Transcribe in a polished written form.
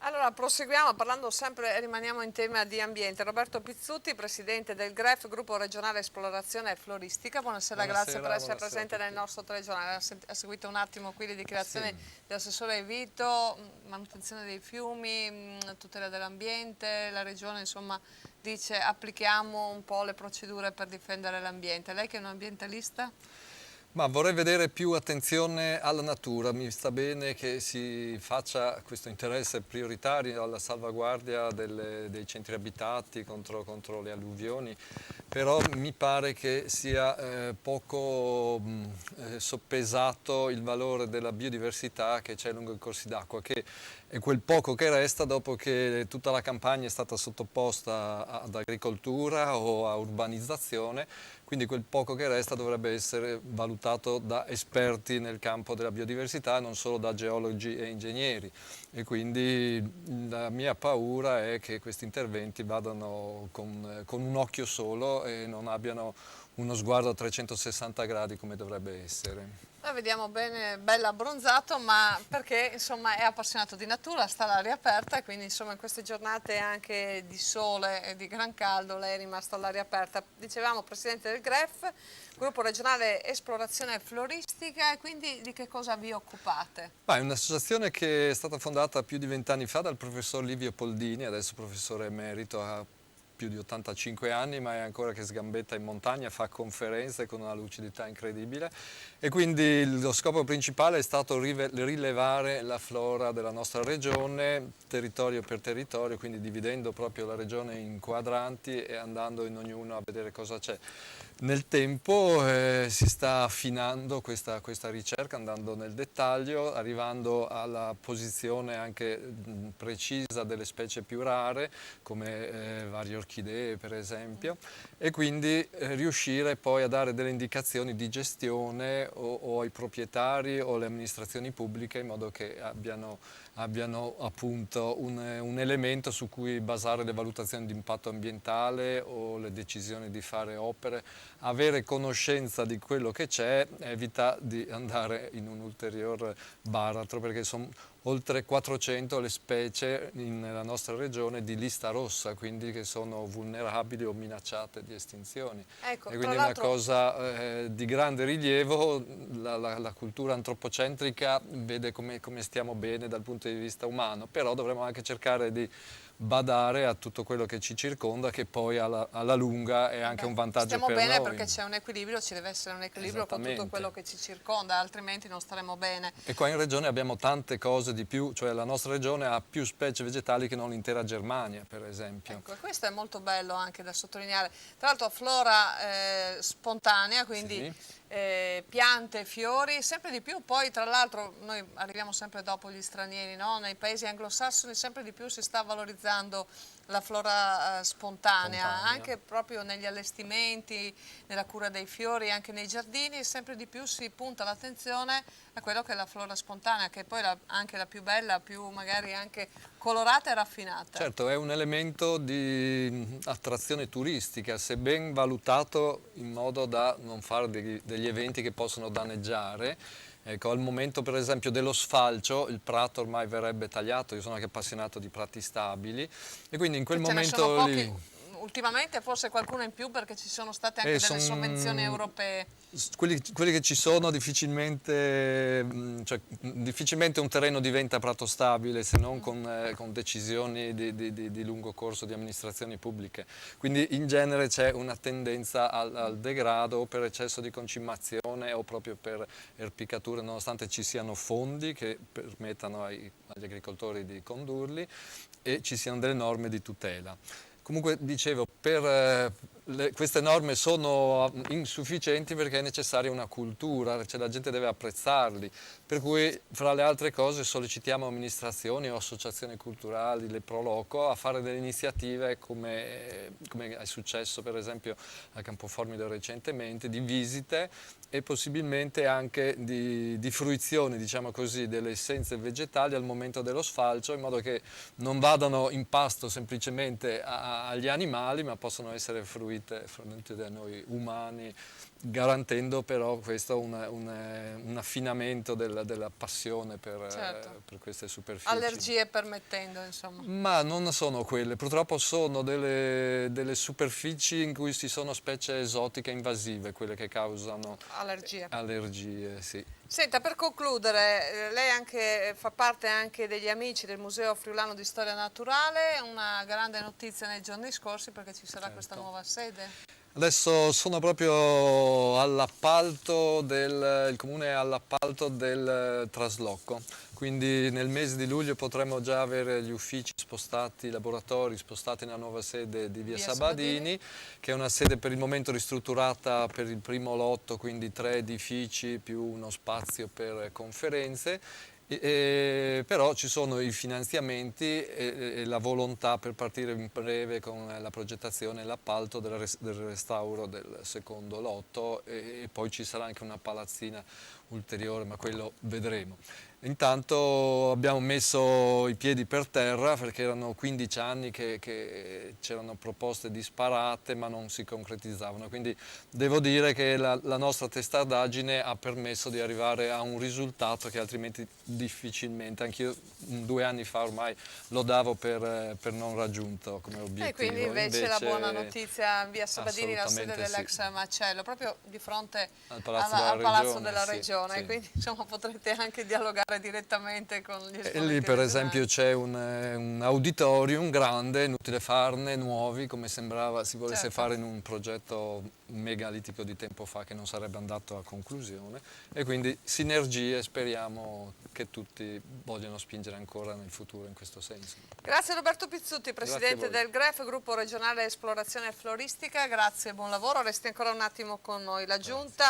Allora, proseguiamo parlando sempre, rimaniamo in tema di ambiente. Roberto Pizzuti, presidente del GREF, Gruppo Regionale Esplorazione e Floristica. Buonasera, grazie per essere Buonasera a presente nel tutti. nostro telegiornale. Ha seguito un attimo qui le dichiarazioni Sì. dell'assessore Vito, manutenzione dei fiumi, tutela dell'ambiente. La Regione, insomma, dice applichiamo un po' le procedure per difendere l'ambiente. Lei che è un ambientalista? Ma vorrei vedere più attenzione alla natura, mi sta bene che si faccia questo interesse prioritario alla salvaguardia dei centri abitati contro le alluvioni, però mi pare che sia poco soppesato il valore della biodiversità che c'è lungo i corsi d'acqua, che è quel poco che resta dopo che tutta la campagna è stata sottoposta ad agricoltura o a urbanizzazione. Quindi quel poco che resta dovrebbe essere valutato da esperti nel campo della biodiversità, non solo da geologi e ingegneri. E quindi la mia paura è che questi interventi vadano con un occhio solo e non abbiano uno sguardo a 360 gradi come dovrebbe essere. Noi vediamo bene, bello abbronzato, ma perché insomma è appassionato di natura, sta all'aria aperta e quindi insomma in queste giornate anche di sole e di gran caldo lei è rimasto all'aria aperta. Dicevamo presidente del GREF, Gruppo Regionale Esplorazione e Floristica, e quindi di che cosa vi occupate? È un'associazione che è stata fondata più di 20 anni fa dal professor Livio Poldini, adesso professore emerito, ha più di 85 anni, ma è ancora che sgambetta in montagna, fa conferenze con una lucidità incredibile e quindi lo scopo principale è stato rilevare la flora della nostra regione, territorio per territorio, quindi dividendo proprio la regione in quadranti e andando in ognuno a vedere cosa c'è. Nel tempo si sta affinando questa ricerca, andando nel dettaglio, arrivando alla posizione anche precisa delle specie più rare, come varie orchidee per esempio, e quindi riuscire poi a dare delle indicazioni di gestione o ai proprietari o alle amministrazioni pubbliche in modo che abbiano appunto un elemento su cui basare le valutazioni di impatto ambientale o le decisioni di fare opere. Avere conoscenza di quello che c'è evita di andare in un ulteriore baratro, perché sono oltre 400 le specie nella nostra regione di lista rossa, quindi che sono vulnerabili o minacciate di estinzione. Ecco, E tra quindi è una l'altro cosa di grande rilievo. La cultura antropocentrica vede come stiamo bene dal punto di vista umano, però dovremmo anche cercare di badare a tutto quello che ci circonda, che poi alla lunga è anche un vantaggio stiamo per bene noi. perché c'è un equilibrio, ci deve essere un equilibrio con tutto quello Esattamente. che ci circonda, altrimenti non staremo bene. E qua in regione abbiamo tante cose di più, cioè la nostra regione ha più specie vegetali che non l'intera Germania, per esempio. Ecco, e questo è molto bello anche da sottolineare. Tra l'altro flora spontanea, quindi Sì. piante, fiori, sempre di più. Poi tra l'altro noi arriviamo sempre dopo gli stranieri, no? Nei paesi anglosassoni sempre di più si sta valorizzando la flora spontanea, Spontanea. anche proprio negli allestimenti, nella cura dei fiori, anche nei giardini, sempre di più si punta l'attenzione a quello che è la flora spontanea, che è poi anche la più bella, più magari anche colorata e raffinata. Certo, è un elemento di attrazione turistica, se ben valutato in modo da non fare degli eventi che possono danneggiare. Ecco, al momento per esempio dello sfalcio, il prato ormai verrebbe tagliato, io sono anche appassionato di prati stabili e quindi in quel Che ce ne sono momento pochi, lì ultimamente forse qualcuno in più perché ci sono state anche delle sovvenzioni europee. quelli che ci sono difficilmente, difficilmente un terreno diventa prato stabile se non con decisioni di lungo corso di amministrazioni pubbliche. Quindi in genere c'è una tendenza al degrado o per eccesso di concimazione o proprio per erpicature, nonostante ci siano fondi che permettano agli agricoltori di condurli e ci siano delle norme di tutela. Comunque dicevo, queste norme sono insufficienti perché è necessaria una cultura, cioè la gente deve apprezzarli, per cui fra le altre cose sollecitiamo amministrazioni o associazioni culturali, le Pro Loco, a fare delle iniziative come è successo per esempio a Campoformido recentemente, di visite e possibilmente anche di fruizione, diciamo così, delle essenze vegetali al momento dello sfalcio, in modo che non vadano in pasto semplicemente agli animali, ma possono essere fruite fornite da noi umani, garantendo però questo un affinamento della passione Certo. per queste superfici. Allergie permettendo, insomma. Ma non sono quelle, purtroppo sono delle superfici in cui ci sono specie esotiche invasive, quelle che causano allergie, sì. Senta, per concludere, lei fa parte anche degli amici del Museo Friulano di Storia Naturale, una grande notizia nei giorni scorsi perché ci sarà questa nuova sede. Adesso sono proprio all'appalto il comune è all'appalto del trasloco, quindi nel mese di luglio potremo già avere gli uffici spostati, i laboratori spostati nella nuova sede di via Sabadini, che è una sede per il momento ristrutturata per il primo lotto, quindi 3 edifici più uno spazio per conferenze. Però ci sono i finanziamenti e la volontà per partire in breve con la progettazione e l'appalto del restauro del secondo lotto e poi ci sarà anche una palazzina ulteriore, ma quello vedremo. Intanto abbiamo messo i piedi per terra perché erano 15 anni che c'erano proposte disparate ma non si concretizzavano, quindi devo dire che la nostra testardaggine ha permesso di arrivare a un risultato che altrimenti difficilmente, anch'io 2 anni fa ormai lo davo per non raggiunto come obiettivo. E quindi invece la buona notizia via Sabadini, la sede dell'ex macello, proprio di fronte al Palazzo della Regione, sì. Quindi insomma potrete anche dialogare direttamente con gli esponenti e lì per esempio regionali. c'è un auditorium grande, inutile farne nuovi come sembrava si volesse Certo. fare in un progetto megalitico di tempo fa che non sarebbe andato a conclusione e quindi sinergie, speriamo che tutti vogliano spingere ancora nel futuro in questo senso. Grazie Roberto Pizzuti, Presidente del GREF, Gruppo Regionale Esplorazione Floristica, grazie e buon lavoro, resti ancora un attimo con noi. La Giunta